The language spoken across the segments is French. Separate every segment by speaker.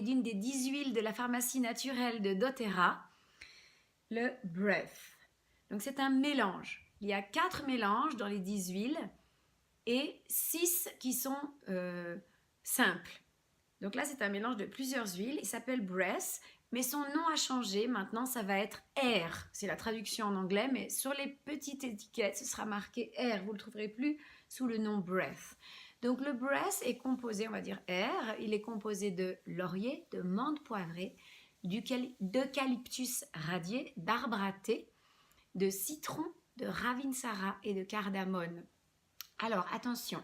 Speaker 1: d'une des 10 huiles de la pharmacie naturelle de doTERRA, le Breath. Donc c'est un mélange. Il y a 4 mélanges dans les 10 huiles et 6 qui sont simples. Donc là, c'est un mélange de plusieurs huiles. Il s'appelle Breath, mais son nom a changé. Maintenant, ça va être Air. C'est la traduction en anglais, mais sur les petites étiquettes, ce sera marqué Air. Vous ne le trouverez plus sous le nom Breath. Donc le Breath est composé, on va dire Air, il est composé de laurier, de menthe poivrée, d'eucalyptus radié, d'arbre à thé, de citron, de ravinsara et de cardamone. Alors attention,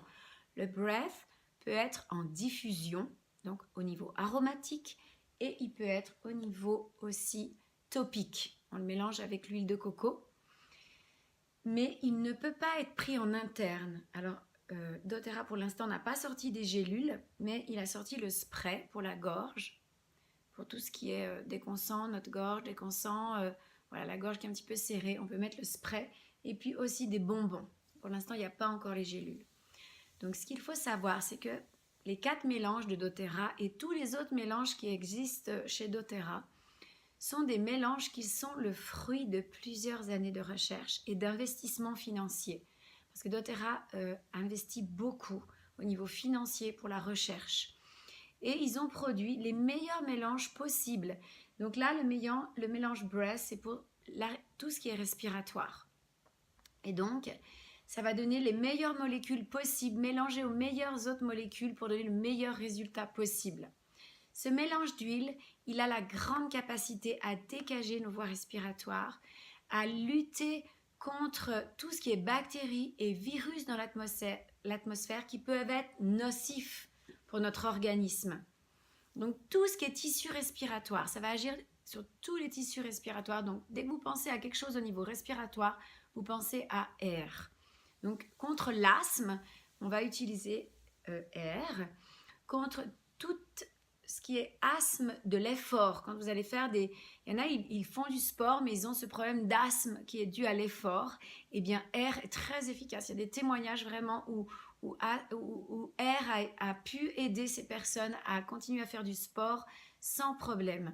Speaker 1: le Breath peut être en diffusion, donc au niveau aromatique, et il peut être au niveau aussi topique. On le mélange avec l'huile de coco, mais il ne peut pas être pris en interne. Alors doTERRA pour l'instant n'a pas sorti des gélules, mais il a sorti le spray pour la gorge, pour tout ce qui est dès qu'on sent notre gorge, dès qu'on sent voilà, la gorge qui est un petit peu serrée, on peut mettre le spray, et puis aussi des bonbons. Pour l'instant, il n'y a pas encore les gélules. Donc ce qu'il faut savoir, c'est que les 4 mélanges de doTERRA et tous les autres mélanges qui existent chez doTERRA sont des mélanges qui sont le fruit de plusieurs années de recherche et d'investissement financier. Parce que doTERRA investit beaucoup au niveau financier pour la recherche. Et ils ont produit les meilleurs mélanges possibles. Donc là, le mélange Breath, c'est pour tout ce qui est respiratoire. Et donc, ça va donner les meilleures molécules possibles, mélangées aux meilleures autres molécules pour donner le meilleur résultat possible. Ce mélange d'huile, il a la grande capacité à dégager nos voies respiratoires, à lutter contre tout ce qui est bactéries et virus dans l'atmosphère qui peuvent être nocifs pour notre organisme. Donc tout ce qui est tissu respiratoire, ça va agir sur tous les tissus respiratoires. Donc dès que vous pensez à quelque chose au niveau respiratoire, vous pensez à air. Donc contre l'asthme, on va utiliser air. Contre tout ce qui est asthme de l'effort, quand vous allez faire des... Il y en a, ils font du sport, mais ils ont ce problème d'asthme qui est dû à l'effort. Eh bien, air est très efficace. Il y a des témoignages vraiment où air a pu aider ces personnes à continuer à faire du sport sans problème.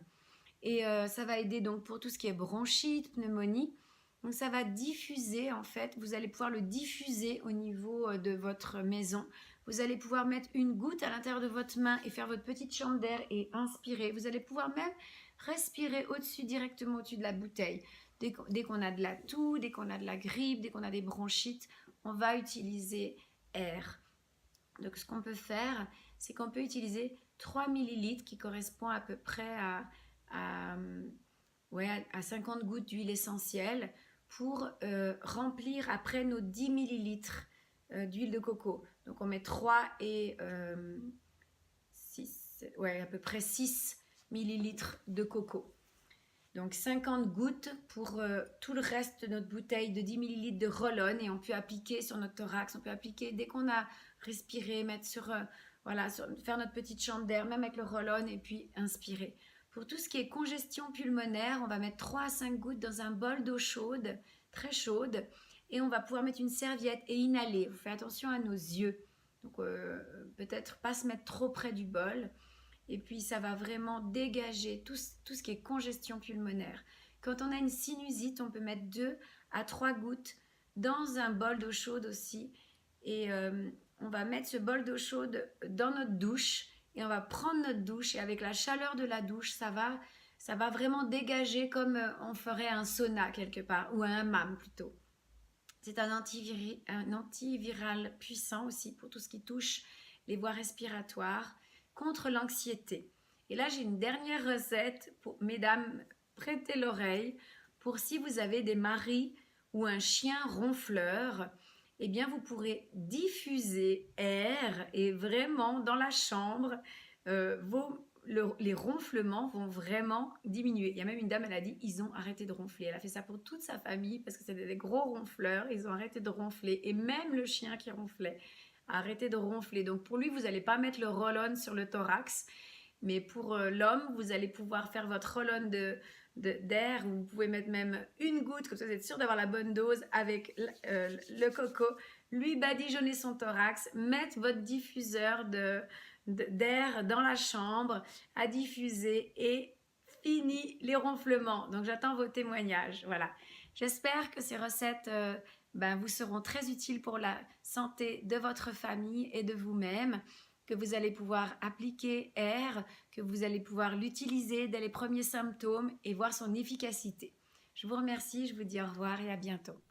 Speaker 1: Et ça va aider donc pour tout ce qui est bronchite, pneumonie. Donc ça va diffuser en fait, vous allez pouvoir le diffuser au niveau de votre maison. Vous allez pouvoir mettre une goutte à l'intérieur de votre main et faire votre petite chambre d'air et inspirer. Vous allez pouvoir même respirer au-dessus, directement au-dessus de la bouteille. Dès qu'on a de la toux, dès qu'on a de la grippe, dès qu'on a des bronchites, on va utiliser air. Donc ce qu'on peut faire, c'est qu'on peut utiliser 3 millilitres qui correspond à peu près à 50 gouttes d'huile essentielle pour remplir après nos 10 millilitres d'huile de coco. Donc on met 3 et 6, à peu près 6 millilitres de coco. Donc 50 gouttes pour tout le reste de notre bouteille de 10 millilitres de roll-on et on peut appliquer sur notre thorax, on peut appliquer dès qu'on a respiré, mettre faire notre petite chambre d'air, même avec le roll-on et puis inspirer. Pour tout ce qui est congestion pulmonaire, on va mettre 3 à 5 gouttes dans un bol d'eau chaude, très chaude, et on va pouvoir mettre une serviette et inhaler. Vous faites attention à nos yeux, donc peut-être pas se mettre trop près du bol, et puis ça va vraiment dégager tout ce qui est congestion pulmonaire. Quand on a une sinusite, on peut mettre 2 à 3 gouttes dans un bol d'eau chaude aussi, et on va mettre ce bol d'eau chaude dans notre douche, et on va prendre notre douche et avec la chaleur de la douche, ça va vraiment dégager comme on ferait un sauna quelque part, ou un hammam plutôt. C'est un antiviral puissant aussi pour tout ce qui touche les voies respiratoires, contre l'anxiété. Et là, j'ai une dernière recette pour mesdames, prêtez l'oreille, pour si vous avez des maris ou un chien ronfleur, eh bien vous pourrez diffuser air et vraiment dans la chambre, les ronflements vont vraiment diminuer. Il y a même une dame, elle a dit, ils ont arrêté de ronfler. Elle a fait ça pour toute sa famille parce que c'était des gros ronfleurs, ils ont arrêté de ronfler. Et même le chien qui ronflait a arrêté de ronfler. Donc pour lui, vous n'allez pas mettre le roll-on sur le thorax, mais pour l'homme, vous allez pouvoir faire votre roll-on d'air, vous pouvez mettre même une goutte, comme ça vous êtes sûr d'avoir la bonne dose avec le coco, lui badigeonner son thorax, mettre votre diffuseur d'air dans la chambre à diffuser et fini les ronflements. Donc j'attends vos témoignages. Voilà. J'espère que ces recettes vous seront très utiles pour la santé de votre famille et de vous-même, que vous allez pouvoir appliquer Air, que vous allez pouvoir l'utiliser dès les premiers symptômes et voir son efficacité. Je vous remercie, je vous dis au revoir et à bientôt.